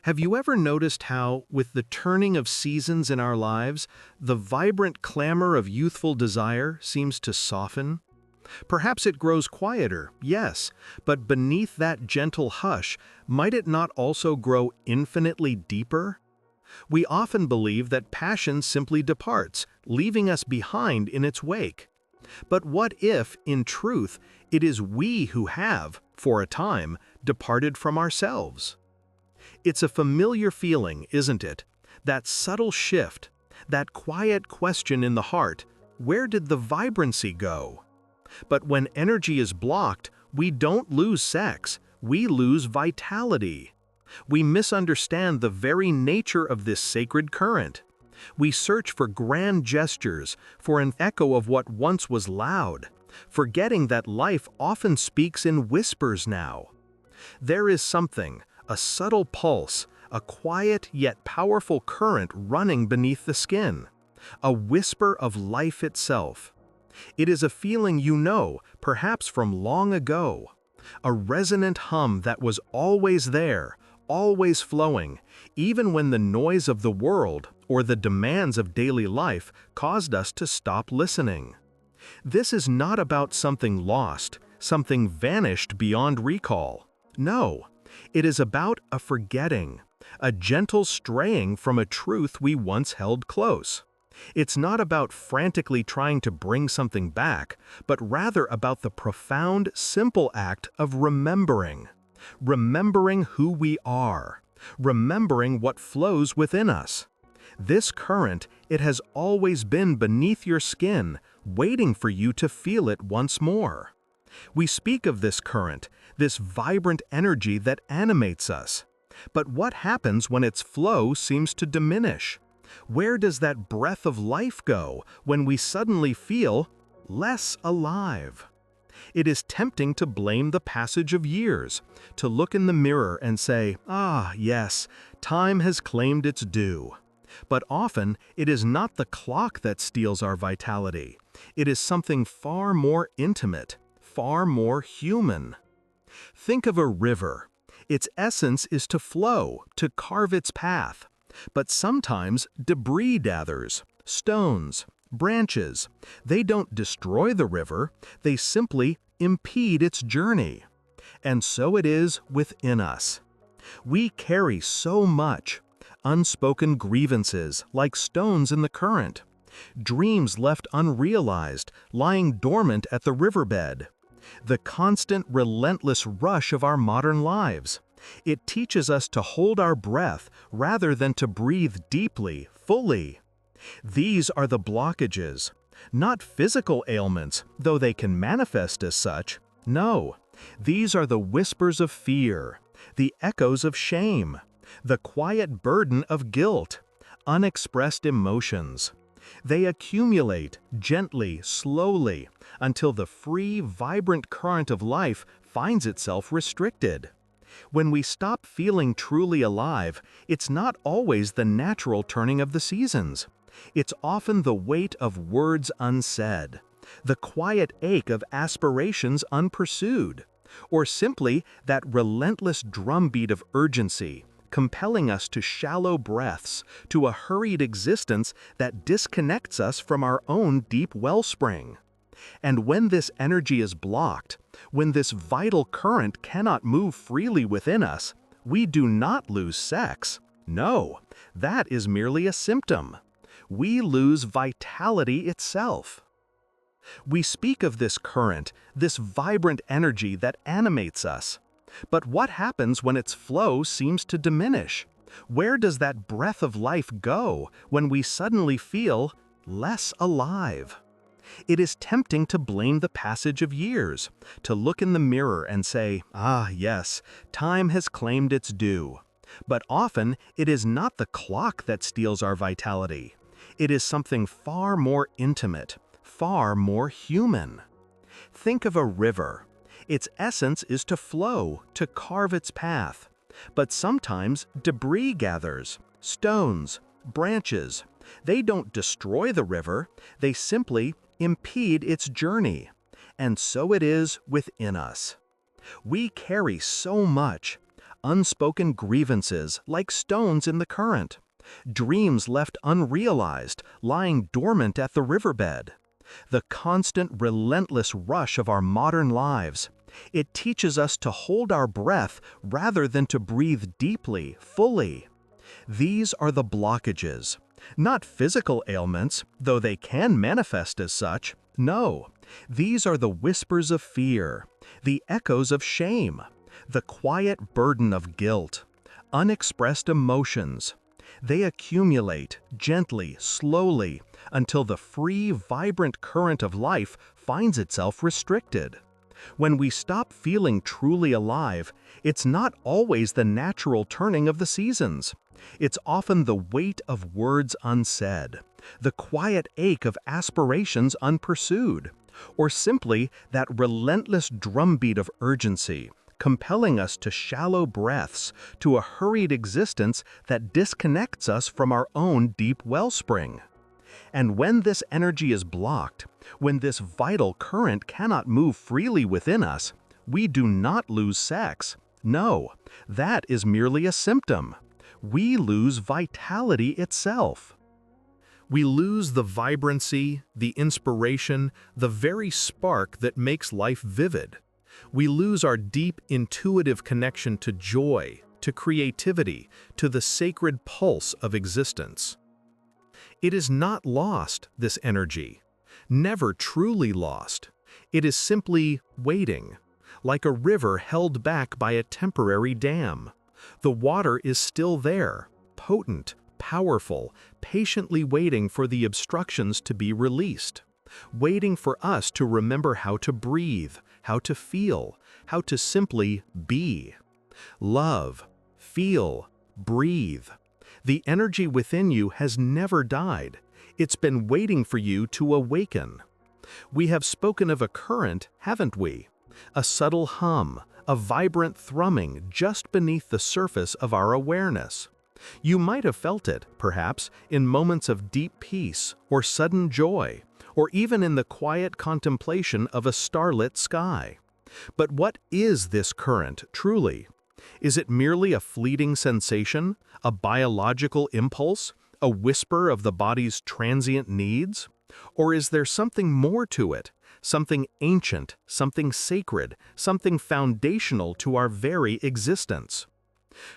Have you ever noticed how, with the turning of seasons in our lives, the vibrant clamor of youthful desire seems to soften? Perhaps it grows quieter, yes, but beneath that gentle hush, might it not also grow infinitely deeper? We often believe that passion simply departs, leaving us behind in its wake. But what if, in truth, it is we who have, for a time, departed from ourselves? It's a familiar feeling, isn't it? That subtle shift, that quiet question in the heart, where did the vibrancy go? But when energy is blocked, we don't lose sex, we lose vitality. We misunderstand the very nature of this sacred current. We search for grand gestures, for an echo of what once was loud, forgetting that life often speaks in whispers now. There is something, a subtle pulse, a quiet yet powerful current running beneath the skin, a whisper of life itself. It is a feeling you know, perhaps from long ago, a resonant hum that was always there, always flowing, even when the noise of the world or the demands of daily life caused us to stop listening. This is not about something lost, something vanished beyond recall. No, it is about a forgetting, a gentle straying from a truth we once held close. It's not about frantically trying to bring something back, but rather about the profound, simple act of remembering. Remembering who we are. Remembering what flows within us. This current, it has always been beneath your skin, waiting for you to feel it once more. We speak of this current, this vibrant energy that animates us. But what happens when its flow seems to diminish? Where does that breath of life go when we suddenly feel less alive? It is tempting to blame the passage of years, to look in the mirror and say, "Ah, yes, time has claimed its due." But often, it is not the clock that steals our vitality. It is something far more intimate, far more human. Think of a river. Its essence is to flow, to carve its path. But sometimes debris gathers, stones, branches. They don't destroy the river, they simply impede its journey. And so it is within us. We carry so much, unspoken grievances like stones in the current, dreams left unrealized, lying dormant at the riverbed. The constant, relentless rush of our modern lives. It teaches us to hold our breath rather than to breathe deeply, fully. These are the blockages, not physical ailments, though they can manifest as such. No, these are the whispers of fear, the echoes of shame, the quiet burden of guilt, unexpressed emotions. They accumulate gently, slowly, until the free, vibrant current of life finds itself restricted. When we stop feeling truly alive, it's not always the natural turning of the seasons. It's often the weight of words unsaid, the quiet ache of aspirations unpursued, or simply that relentless drumbeat of urgency, compelling us to shallow breaths, to a hurried existence that disconnects us from our own deep wellspring. And when this energy is blocked, when this vital current cannot move freely within us, we do not lose sex. No, that is merely a symptom. We lose vitality itself. We speak of this current, this vibrant energy that animates us. But what happens when its flow seems to diminish? Where does that breath of life go when we suddenly feel less alive? It is tempting to blame the passage of years, to look in the mirror and say, "Ah, yes, time has claimed its due." But often, it is not the clock that steals our vitality. It is something far more intimate, far more human. Think of a river. Its essence is to flow, to carve its path. But sometimes debris gathers, stones, branches. They don't destroy the river, they simply impede its journey. And so it is within us. We carry so much, unspoken grievances like stones in the current, dreams left unrealized, lying dormant at the riverbed. The constant, relentless rush of our modern lives. It teaches us to hold our breath rather than to breathe deeply, fully. These are the blockages. Not physical ailments, though they can manifest as such. No, these are the whispers of fear, the echoes of shame, the quiet burden of guilt, unexpressed emotions. They accumulate gently, slowly, until the free, vibrant current of life finds itself restricted. When we stop feeling truly alive, it's not always the natural turning of the seasons. It's often the weight of words unsaid, the quiet ache of aspirations unpursued, or simply that relentless drumbeat of urgency, compelling us to shallow breaths, to a hurried existence that disconnects us from our own deep wellspring. And when this energy is blocked, when this vital current cannot move freely within us, we do not lose sex. No, that is merely a symptom. We lose vitality itself. We lose the vibrancy, the inspiration, the very spark that makes life vivid. We lose our deep, intuitive connection to joy, to creativity, to the sacred pulse of existence. It is not lost, this energy. Never truly lost. It is simply waiting, like a river held back by a temporary dam. The water is still there, potent, powerful, patiently waiting for the obstructions to be released, waiting for us to remember how to breathe, how to feel, how to simply be. Love, feel, breathe. The energy within you has never died. It's been waiting for you to awaken. We have spoken of a current, haven't we? A subtle hum, a vibrant thrumming just beneath the surface of our awareness. You might have felt it, perhaps, in moments of deep peace or sudden joy, or even in the quiet contemplation of a starlit sky. But what is this current, truly? Is it merely a fleeting sensation, a biological impulse, a whisper of the body's transient needs? Or is there something more to it, something ancient, something sacred, something foundational to our very existence?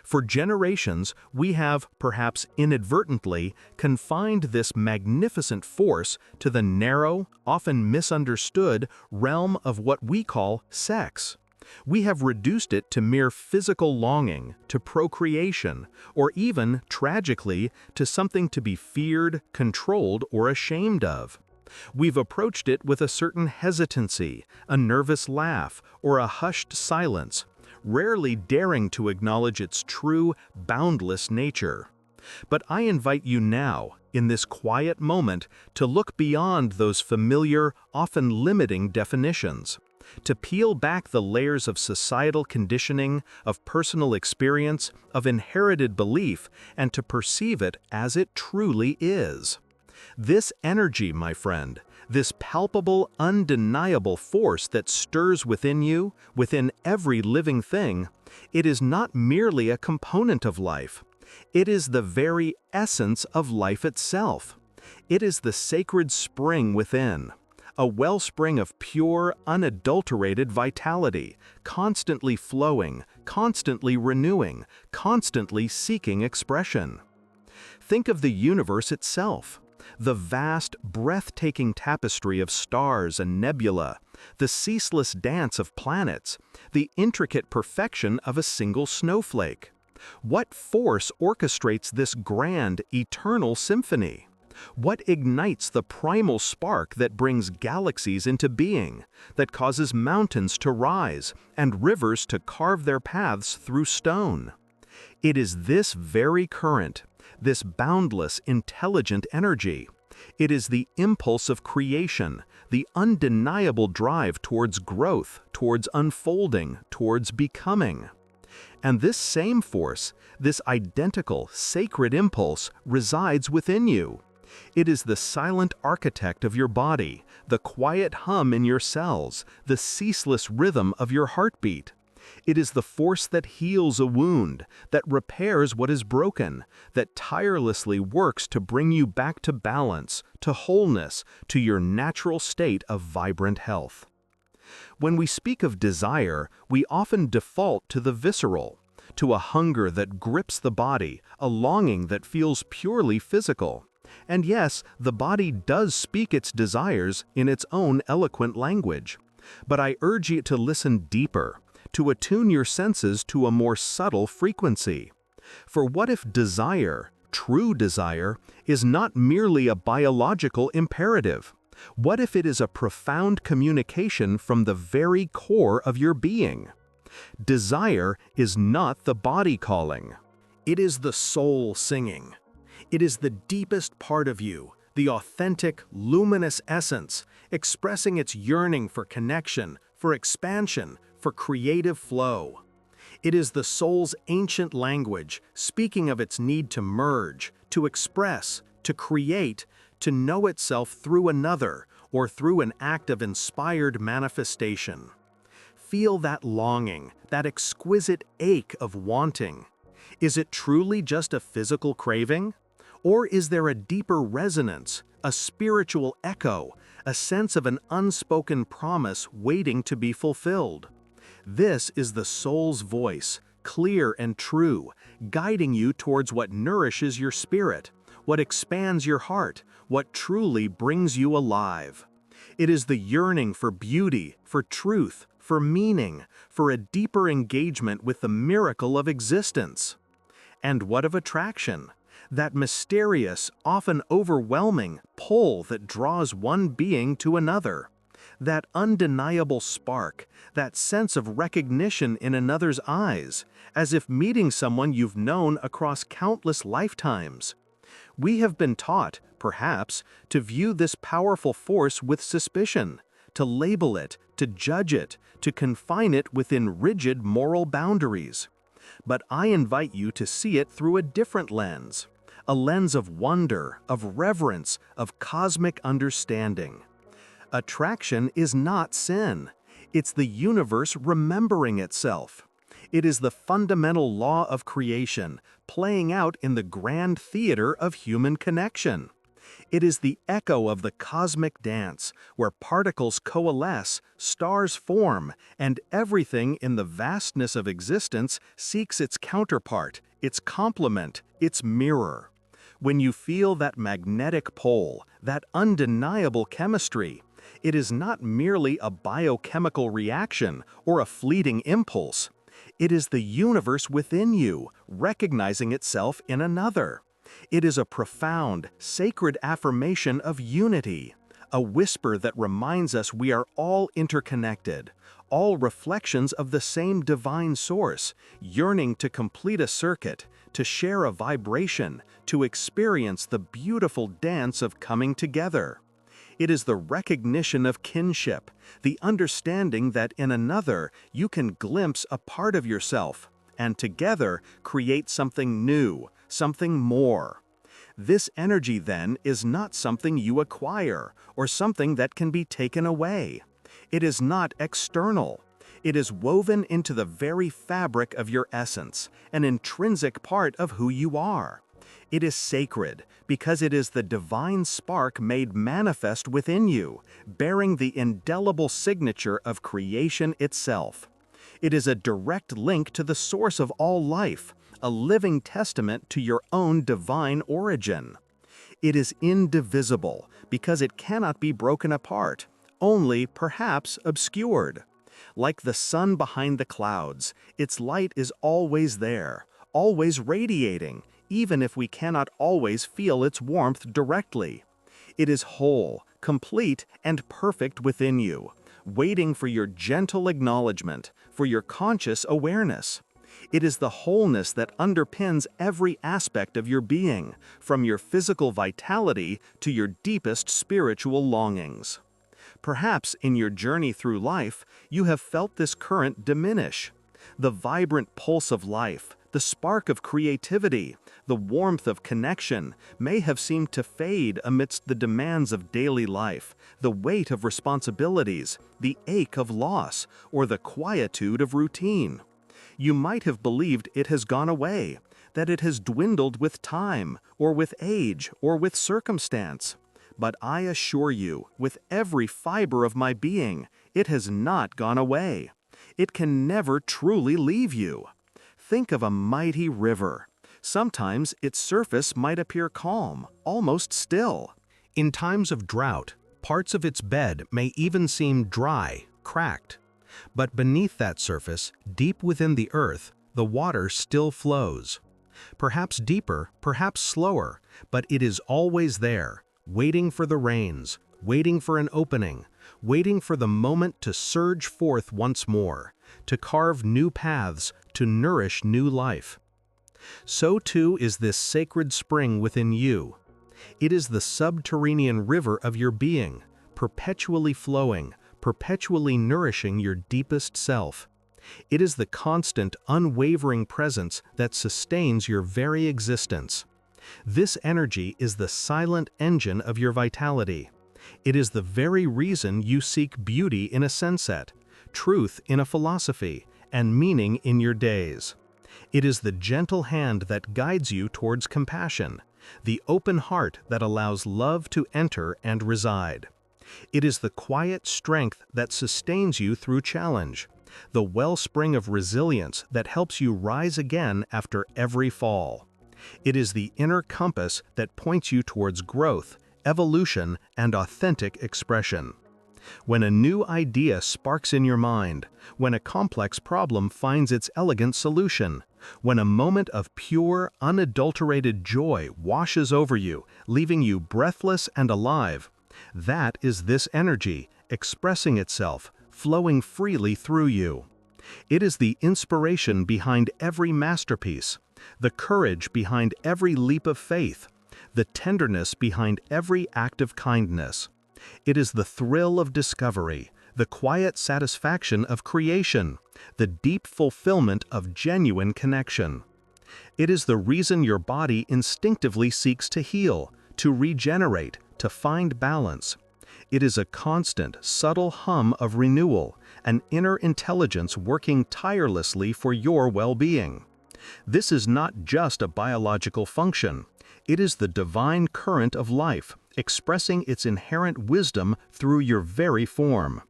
For generations, we have, perhaps inadvertently, confined this magnificent force to the narrow, often misunderstood realm of what we call sex. We have reduced it to mere physical longing, to procreation, or even, tragically, to something to be feared, controlled, or ashamed of. We've approached it with a certain hesitancy, a nervous laugh, or a hushed silence, rarely daring to acknowledge its true, boundless nature. But I invite you now, in this quiet moment, to look beyond those familiar, often limiting definitions, to peel back the layers of societal conditioning, of personal experience, of inherited belief, and to perceive it as it truly is. This energy, my friend, this palpable, undeniable force that stirs within you, within every living thing, it is not merely a component of life. It is the very essence of life itself. It is the sacred spring within, a wellspring of pure, unadulterated vitality, constantly flowing, constantly renewing, constantly seeking expression. Think of the universe itself. The vast, breathtaking tapestry of stars and nebula, the ceaseless dance of planets, the intricate perfection of a single snowflake. What force orchestrates this grand, eternal symphony? What ignites the primal spark that brings galaxies into being, that causes mountains to rise and rivers to carve their paths through stone? It is this very current, this boundless, intelligent energy. It is the impulse of creation, the undeniable drive towards growth, towards unfolding, towards becoming. And this same force, this identical, sacred impulse, resides within you. It is the silent architect of your body, the quiet hum in your cells, the ceaseless rhythm of your heartbeat. It is the force that heals a wound, that repairs what is broken, that tirelessly works to bring you back to balance, to wholeness, to your natural state of vibrant health. When we speak of desire, we often default to the visceral, to a hunger that grips the body, a longing that feels purely physical. And yes, the body does speak its desires in its own eloquent language. But I urge you to listen deeper, to attune your senses to a more subtle frequency. For what if desire, true desire, is not merely a biological imperative? What if it is a profound communication from the very core of your being? Desire is not the body calling. It is the soul singing. It is the deepest part of you, the authentic, luminous essence, expressing its yearning for connection, for expansion, for creative flow. It is the soul's ancient language, speaking of its need to merge, to express, to create, to know itself through another, or through an act of inspired manifestation. Feel that longing, that exquisite ache of wanting. Is it truly just a physical craving? Or is there a deeper resonance, a spiritual echo, a sense of an unspoken promise waiting to be fulfilled? This is the soul's voice, clear and true, guiding you towards what nourishes your spirit, what expands your heart, what truly brings you alive. It is the yearning for beauty, for truth, for meaning, for a deeper engagement with the miracle of existence. And what of attraction? That mysterious, often overwhelming pull that draws one being to another. That undeniable spark, that sense of recognition in another's eyes, as if meeting someone you've known across countless lifetimes. We have been taught, perhaps, to view this powerful force with suspicion, to label it, to judge it, to confine it within rigid moral boundaries. But I invite you to see it through a different lens, a lens of wonder, of reverence, of cosmic understanding. Attraction is not sin. It's the universe remembering itself. It is the fundamental law of creation, playing out in the grand theater of human connection. It is the echo of the cosmic dance, where particles coalesce, stars form, and everything in the vastness of existence seeks its counterpart, its complement, its mirror. When you feel that magnetic pole, that undeniable chemistry, it is not merely a biochemical reaction or a fleeting impulse. It is the universe within you, recognizing itself in another. It is a profound, sacred affirmation of unity, a whisper that reminds us we are all interconnected, all reflections of the same divine source, yearning to complete a circuit, to share a vibration, to experience the beautiful dance of coming together. It is the recognition of kinship, the understanding that in another you can glimpse a part of yourself, and together create something new, something more. This energy, then, is not something you acquire, or something that can be taken away. It is not external. It is woven into the very fabric of your essence, an intrinsic part of who you are. It is sacred because it is the divine spark made manifest within you, bearing the indelible signature of creation itself. It is a direct link to the source of all life, a living testament to your own divine origin. It is indivisible because it cannot be broken apart, only perhaps obscured. Like the sun behind the clouds, its light is always there, always radiating, even if we cannot always feel its warmth directly. It is whole, complete, and perfect within you, waiting for your gentle acknowledgement, for your conscious awareness. It is the wholeness that underpins every aspect of your being, from your physical vitality to your deepest spiritual longings. Perhaps in your journey through life, you have felt this current diminish. The vibrant pulse of life, The spark of creativity, the warmth of connection, may have seemed to fade amidst the demands of daily life, the weight of responsibilities, the ache of loss, or the quietude of routine. You might have believed it has gone away, that it has dwindled with time, or with age, or with circumstance. But I assure you, with every fiber of my being, it has not gone away. It can never truly leave you. Think of a mighty river. Sometimes its surface might appear calm, almost still. In times of drought, parts of its bed may even seem dry, cracked. But beneath that surface, deep within the earth, the water still flows. Perhaps deeper, perhaps slower, but it is always there, waiting for the rains, waiting for an opening, waiting for the moment to surge forth once more, to carve new paths, to nourish new life. So too is this sacred spring within you. It is the subterranean river of your being, perpetually flowing, perpetually nourishing your deepest self. It is the constant, unwavering presence that sustains your very existence. This energy is the silent engine of your vitality. It is the very reason you seek beauty in a sunset, truth in a philosophy, and meaning in your days. It is the gentle hand that guides you towards compassion, the open heart that allows love to enter and reside. It is the quiet strength that sustains you through challenge, the wellspring of resilience that helps you rise again after every fall. It is the inner compass that points you towards growth, evolution, and authentic expression. When a new idea sparks in your mind, when a complex problem finds its elegant solution, when a moment of pure, unadulterated joy washes over you, leaving you breathless and alive, that is this energy, expressing itself, flowing freely through you. It is the inspiration behind every masterpiece, the courage behind every leap of faith, the tenderness behind every act of kindness. It is the thrill of discovery, the quiet satisfaction of creation, the deep fulfillment of genuine connection. It is the reason your body instinctively seeks to heal, to regenerate, to find balance. It is a constant, subtle hum of renewal, an inner intelligence working tirelessly for your well-being. This is not just a biological function. It is the divine current of life, expressing its inherent wisdom through your very form.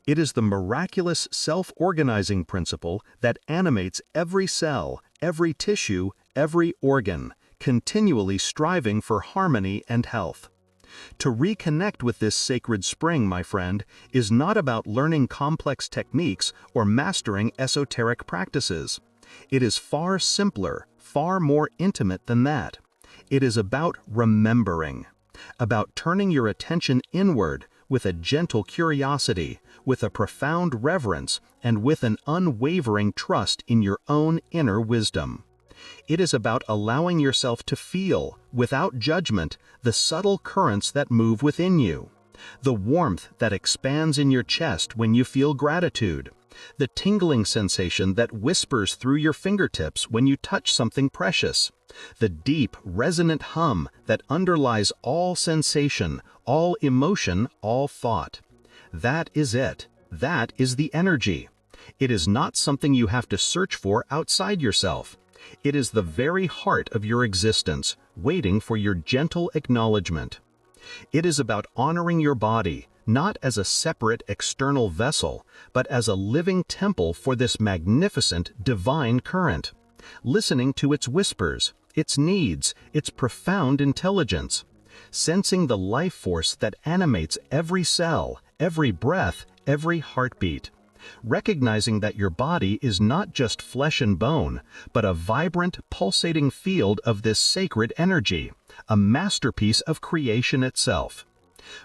It is the miraculous self-organizing principle that animates every cell, every tissue, every organ, continually striving for harmony and health. To reconnect with this sacred spring, my friend, is not about learning complex techniques or mastering esoteric practices. It is far simpler, far more intimate than that. It is about remembering, about turning your attention inward with a gentle curiosity, with a profound reverence, and with an unwavering trust in your own inner wisdom. It is about allowing yourself to feel, without judgment, the subtle currents that move within you, the warmth that expands in your chest when you feel gratitude, the tingling sensation that whispers through your fingertips when you touch something precious, the deep, resonant hum that underlies all sensation, all emotion, all thought. That is it. That is the energy. It is not something you have to search for outside yourself. It is the very heart of your existence, waiting for your gentle acknowledgement. It is about honoring your body, not as a separate external vessel, but as a living temple for this magnificent divine current, listening to its whispers, its needs, its profound intelligence, sensing the life force that animates every cell, every breath, every heartbeat, recognizing that your body is not just flesh and bone, but a vibrant, pulsating field of this sacred energy, a masterpiece of creation itself.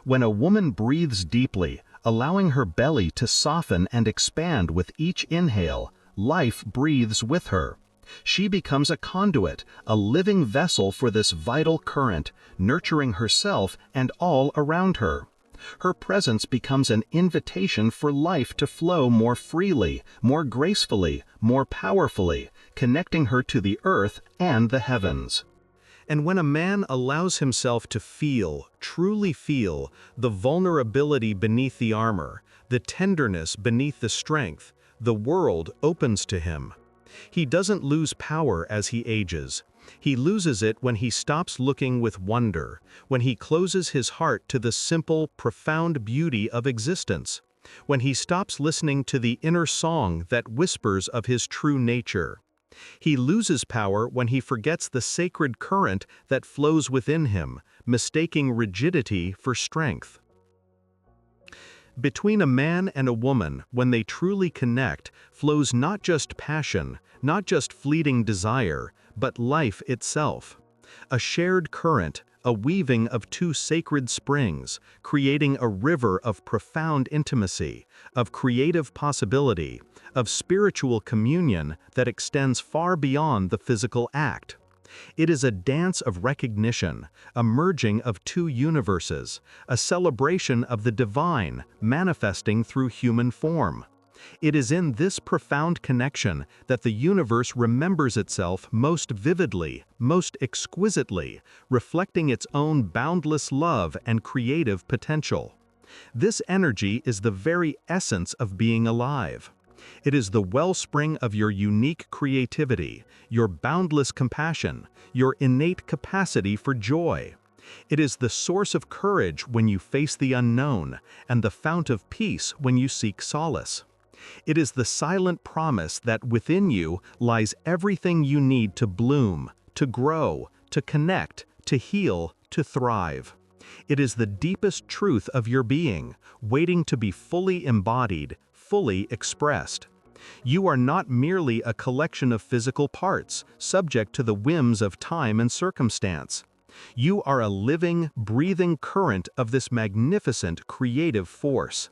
When a woman breathes deeply, allowing her belly to soften and expand with each inhale, life breathes with her. She becomes a conduit, a living vessel for this vital current, nurturing herself and all around her. Her presence becomes an invitation for life to flow more freely, more gracefully, more powerfully, connecting her to the earth and the heavens. And when a man allows himself to feel, truly feel, the vulnerability beneath the armor, the tenderness beneath the strength, the world opens to him. He doesn't lose power as he ages. He loses it when he stops looking with wonder, when he closes his heart to the simple, profound beauty of existence, when he stops listening to the inner song that whispers of his true nature. He loses power when he forgets the sacred current that flows within him, mistaking rigidity for strength. Between a man and a woman, when they truly connect, flows not just passion, not just fleeting desire, but life itself. A shared current, a weaving of two sacred springs, creating a river of profound intimacy, of creative possibility, of spiritual communion that extends far beyond the physical act. It is a dance of recognition, a merging of two universes, a celebration of the divine manifesting through human form. It is in this profound connection that the universe remembers itself most vividly, most exquisitely, reflecting its own boundless love and creative potential. This energy is the very essence of being alive. It is the wellspring of your unique creativity, your boundless compassion, your innate capacity for joy. It is the source of courage when you face the unknown, and the fount of peace when you seek solace. It is the silent promise that within you lies everything you need to bloom, to grow, to connect, to heal, to thrive. It is the deepest truth of your being, waiting to be fully embodied, fully expressed. You are not merely a collection of physical parts, subject to the whims of time and circumstance. You are a living, breathing current of this magnificent creative force.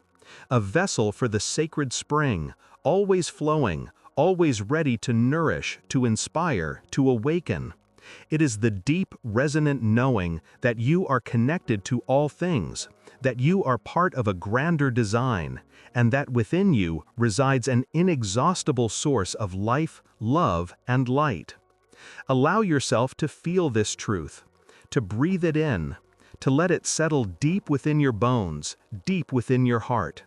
A vessel for the sacred spring, always flowing, always ready to nourish, to inspire, to awaken. It is the deep, resonant knowing that you are connected to all things, that you are part of a grander design, and that within you resides an inexhaustible source of life, love, and light. Allow yourself to feel this truth, to breathe it in, to let it settle deep within your bones, deep within your heart.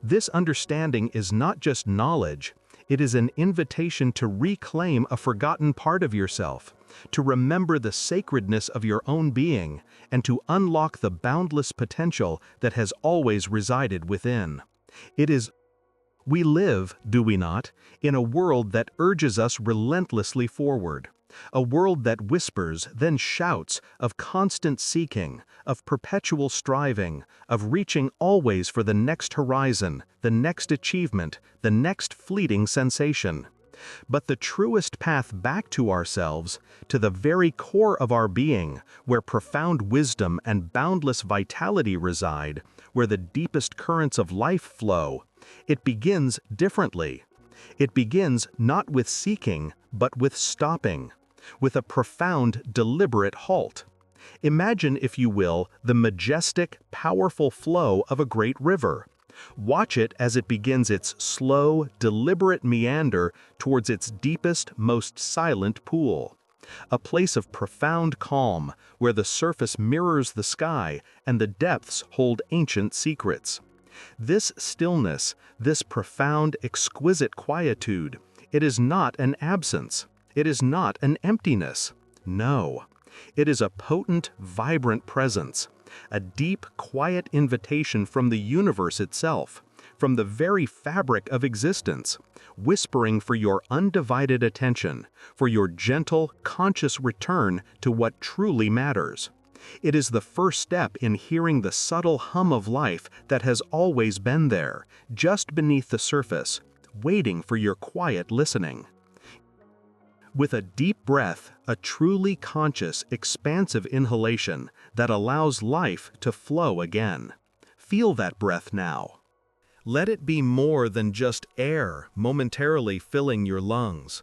This understanding is not just knowledge, it is an invitation to reclaim a forgotten part of yourself, to remember the sacredness of your own being, and to unlock the boundless potential that has always resided within. We live, do we not, in a world that urges us relentlessly forward. A world that whispers, then shouts, of constant seeking, of perpetual striving, of reaching always for the next horizon, the next achievement, the next fleeting sensation. But the truest path back to ourselves, to the very core of our being, where profound wisdom and boundless vitality reside, where the deepest currents of life flow, it begins differently. It begins not with seeking, but with stopping, with a profound, deliberate halt. Imagine, if you will, the majestic, powerful flow of a great river. Watch it as it begins its slow, deliberate meander towards its deepest, most silent pool. A place of profound calm, where the surface mirrors the sky and the depths hold ancient secrets. This stillness, this profound, exquisite quietude, it is not an absence. It is not an emptiness. No. It is a potent, vibrant presence, a deep, quiet invitation from the universe itself, from the very fabric of existence, whispering for your undivided attention, for your gentle, conscious return to what truly matters. It is the first step in hearing the subtle hum of life that has always been there, just beneath the surface, waiting for your quiet listening. With a deep breath, a truly conscious, expansive inhalation that allows life to flow again. Feel that breath now. Let it be more than just air momentarily filling your lungs.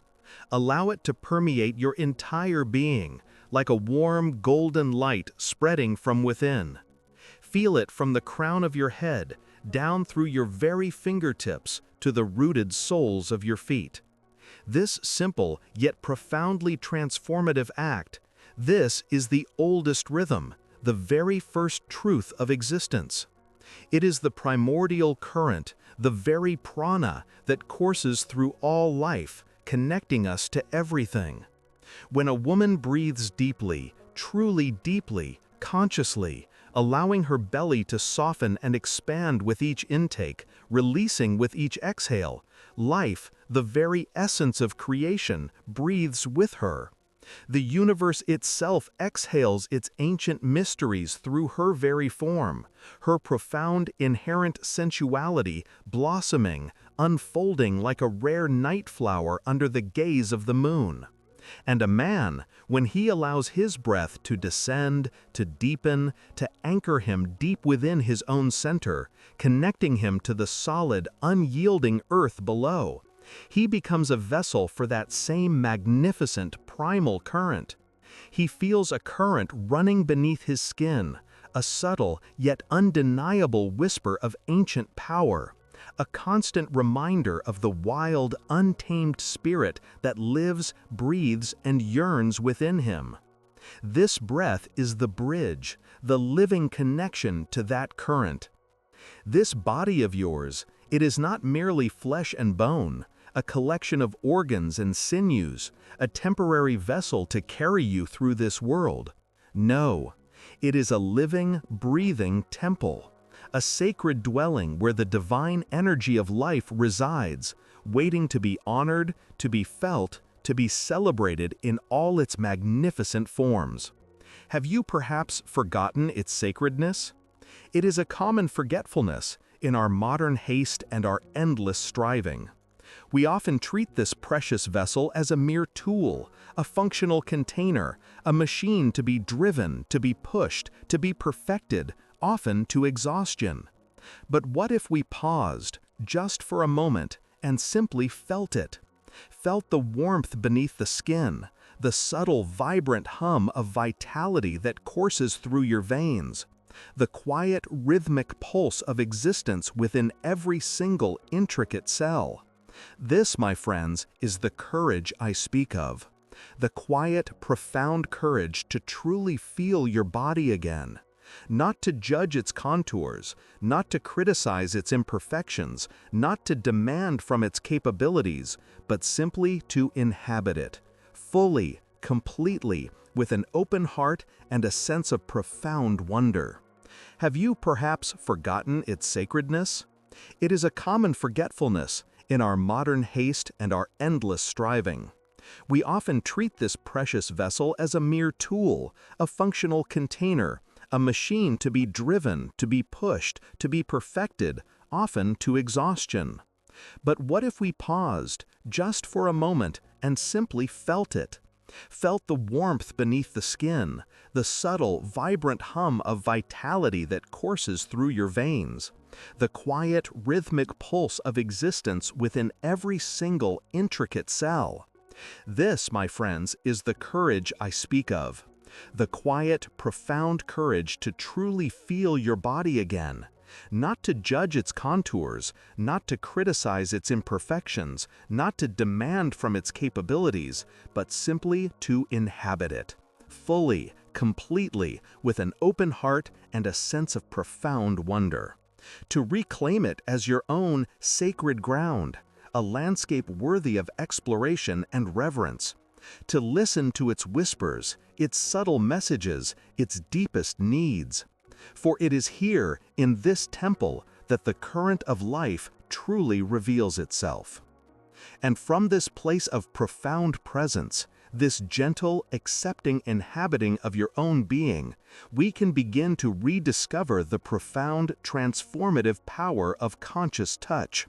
Allow it to permeate your entire being, like a warm, golden light spreading from within. Feel it from the crown of your head, down through your very fingertips, to the rooted soles of your feet. This simple yet profoundly transformative act, this is the oldest rhythm, the very first truth of existence. It is the primordial current, the very prana that courses through all life, connecting us to everything. When a woman breathes deeply, truly deeply, consciously, allowing her belly to soften and expand with each intake, releasing with each exhale, life, the very essence of creation, breathes with her. The universe itself exhales its ancient mysteries through her very form, her profound inherent sensuality blossoming, unfolding like a rare night flower under the gaze of the moon. And a man, when he allows his breath to descend, to deepen, to anchor him deep within his own center, connecting him to the solid, unyielding earth below, he becomes a vessel for that same magnificent primal current. He feels a current running beneath his skin, a subtle yet undeniable whisper of ancient power, a constant reminder of the wild, untamed spirit that lives, breathes, and yearns within him. This breath is the bridge, the living connection to that current. This body of yours, it is not merely flesh and bone, a collection of organs and sinews, a temporary vessel to carry you through this world. No, it is a living, breathing temple, a sacred dwelling where the divine energy of life resides, waiting to be honored, to be felt, to be celebrated in all its magnificent forms. Have you perhaps forgotten its sacredness? It is a common forgetfulness in our modern haste and our endless striving. We often treat this precious vessel as a mere tool, a functional container, a machine to be driven, to be pushed, to be perfected, often to exhaustion. But what if we paused, just for a moment, and simply felt it? Felt the warmth beneath the skin, the subtle, vibrant hum of vitality that courses through your veins, the quiet, rhythmic pulse of existence within every single intricate cell. This, my friends, is the courage I speak of. The quiet, profound courage to truly feel your body again. Not to judge its contours, not to criticize its imperfections, not to demand from its capabilities, but simply to inhabit it, fully, completely, with an open heart and a sense of profound wonder. Have you perhaps forgotten its sacredness? It is a common forgetfulness in our modern haste and our endless striving. We often treat this precious vessel as a mere tool, a functional container, a machine to be driven, to be pushed, to be perfected, often to exhaustion. But what if we paused, just for a moment, and simply felt it? Felt the warmth beneath the skin, the subtle, vibrant hum of vitality that courses through your veins, the quiet, rhythmic pulse of existence within every single intricate cell. This, my friends, is the courage I speak of. The quiet, profound courage to truly feel your body again, not to judge its contours, not to criticize its imperfections, not to demand from its capabilities, but simply to inhabit it, fully, completely, with an open heart and a sense of profound wonder. To reclaim it as your own sacred ground, a landscape worthy of exploration and reverence. To listen to its whispers, its subtle messages, its deepest needs. For it is here, in this temple, that the current of life truly reveals itself. And from this place of profound presence, this gentle, accepting inhabiting of your own being, we can begin to rediscover the profound, transformative power of conscious touch.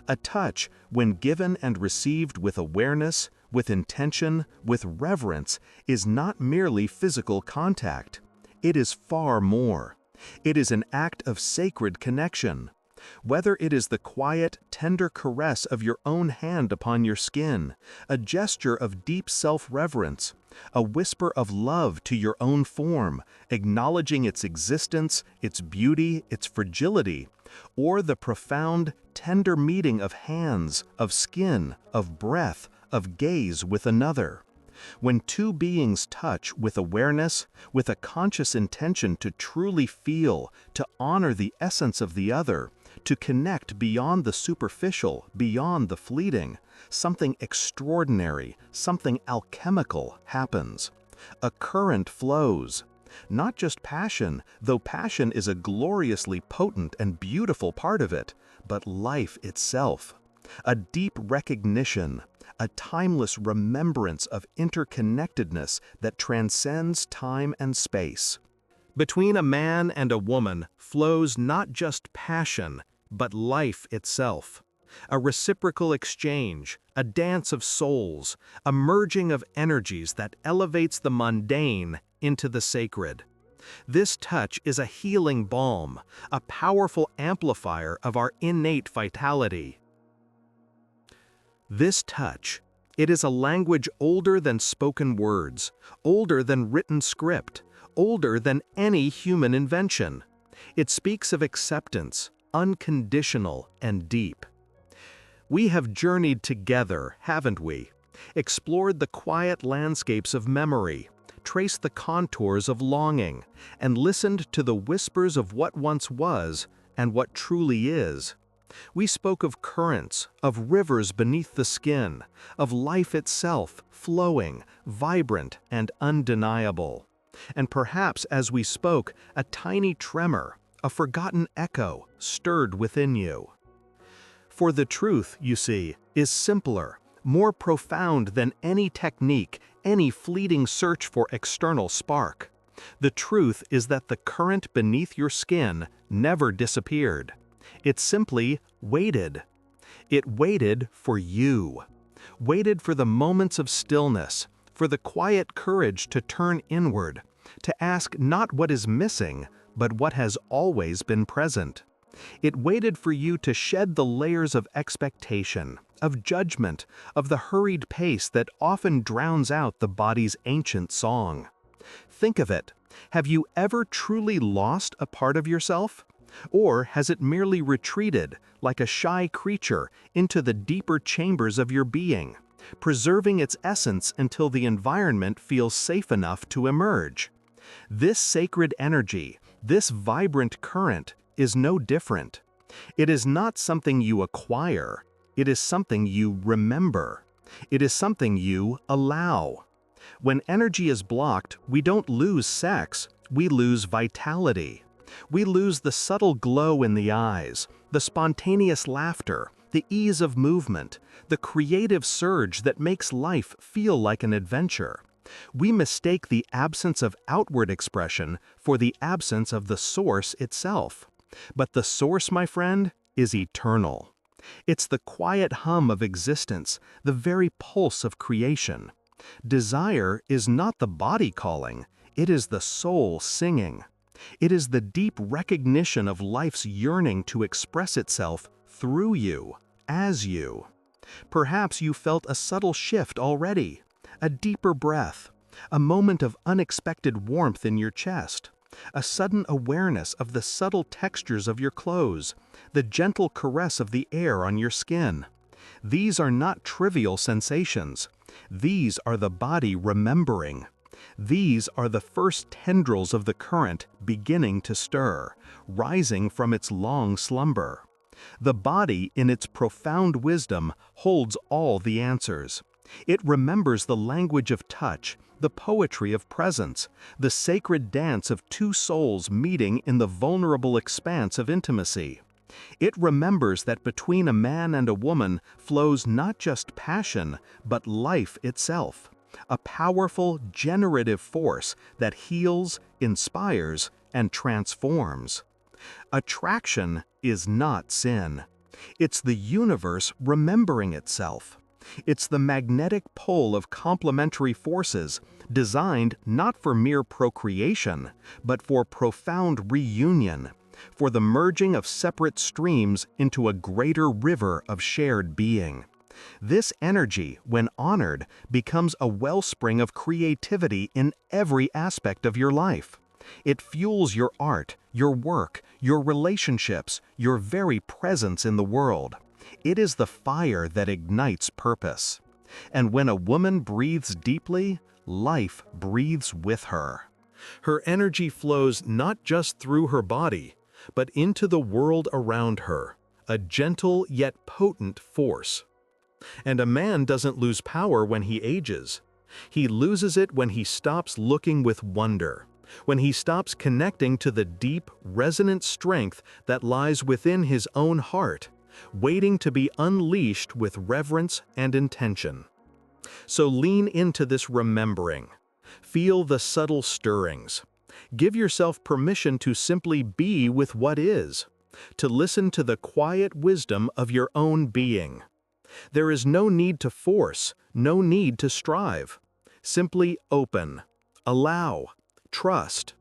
A touch, when given and received with awareness, with intention, with reverence, is not merely physical contact. It is far more. It is an act of sacred connection. Whether it is the quiet, tender caress of your own hand upon your skin, a gesture of deep self-reverence, a whisper of love to your own form, acknowledging its existence, its beauty, its fragility, or the profound, tender meeting of hands, of skin, of breath, of gaze with another. When two beings touch with awareness, with a conscious intention to truly feel, to honor the essence of the other, to connect beyond the superficial, beyond the fleeting, something extraordinary, something alchemical happens. A current flows. Not just passion, though passion is a gloriously potent and beautiful part of it, but life itself. A deep recognition, a timeless remembrance of interconnectedness that transcends time and space. Between a man and a woman flows not just passion, but life itself. A reciprocal exchange, a dance of souls, a merging of energies that elevates the mundane into the sacred. This touch is a healing balm, a powerful amplifier of our innate vitality. This touch, it is a language older than spoken words, older than written script, older than any human invention. It speaks of acceptance, unconditional and deep. We have journeyed together, haven't we? Explored the quiet landscapes of memory, traced the contours of longing, and listened to the whispers of what once was and what truly is. We spoke of currents, of rivers beneath the skin, of life itself, flowing, vibrant, and undeniable. And perhaps as we spoke, a tiny tremor, a forgotten echo, stirred within you. For the truth, you see, is simpler, more profound than any technique, any fleeting search for external spark. The truth is that the current beneath your skin never disappeared. It simply waited. It waited for you. Waited for the moments of stillness, for the quiet courage to turn inward, to ask not what is missing, but what has always been present. It waited for you to shed the layers of expectation, of judgment, of the hurried pace that often drowns out the body's ancient song. Think of it. Have you ever truly lost a part of yourself? Or has it merely retreated, like a shy creature, into the deeper chambers of your being, preserving its essence until the environment feels safe enough to emerge? This sacred energy, this vibrant current, is no different. It is not something you acquire. It is something you remember. It is something you allow. When energy is blocked, we don't lose sex, we lose vitality. We lose the subtle glow in the eyes, the spontaneous laughter, the ease of movement, the creative surge that makes life feel like an adventure. We mistake the absence of outward expression for the absence of the source itself. But the source, my friend, is eternal. It's the quiet hum of existence, the very pulse of creation. Desire is not the body calling, it is the soul singing. It is the deep recognition of life's yearning to express itself through you, as you. Perhaps you felt a subtle shift already, a deeper breath, a moment of unexpected warmth in your chest, a sudden awareness of the subtle textures of your clothes, the gentle caress of the air on your skin. These are not trivial sensations. These are the body remembering. These are the first tendrils of the current beginning to stir, rising from its long slumber. The body, in its profound wisdom, holds all the answers. It remembers the language of touch, the poetry of presence, the sacred dance of two souls meeting in the vulnerable expanse of intimacy. It remembers that between a man and a woman flows not just passion, but life itself. A powerful, generative force that heals, inspires, and transforms. Attraction is not sin. It's the universe remembering itself. It's the magnetic pull of complementary forces designed not for mere procreation, but for profound reunion, for the merging of separate streams into a greater river of shared being. This energy, when honored, becomes a wellspring of creativity in every aspect of your life. It fuels your art, your work, your relationships, your very presence in the world. It is the fire that ignites purpose. And when a woman breathes deeply, life breathes with her. Her energy flows not just through her body, but into the world around her, a gentle yet potent force. And a man doesn't lose power when he ages. He loses it when he stops looking with wonder, when he stops connecting to the deep, resonant strength that lies within his own heart, waiting to be unleashed with reverence and intention. So lean into this remembering. Feel the subtle stirrings. Give yourself permission to simply be with what is, to listen to the quiet wisdom of your own being. There is no need to force, no need to strive. Simply open, allow, trust.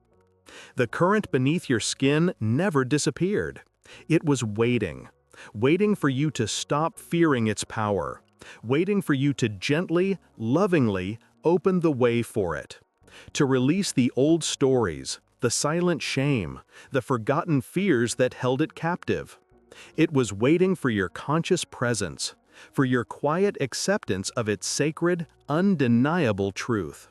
The current beneath your skin never disappeared. It was waiting for you to stop fearing its power, waiting for you to gently, lovingly open the way for it, to release the old stories, the silent shame, the forgotten fears that held it captive. It was waiting for your conscious presence, for your quiet acceptance of its sacred, undeniable truth.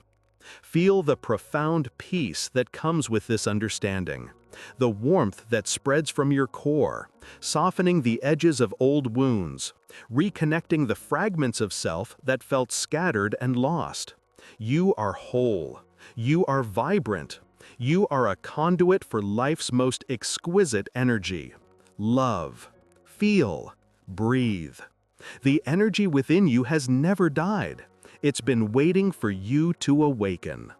Feel the profound peace that comes with this understanding, the warmth that spreads from your core, softening the edges of old wounds, reconnecting the fragments of self that felt scattered and lost. You are whole. You are vibrant. You are a conduit for life's most exquisite energy. Love. Feel. Breathe. The energy within you has never died. It's been waiting for you to awaken.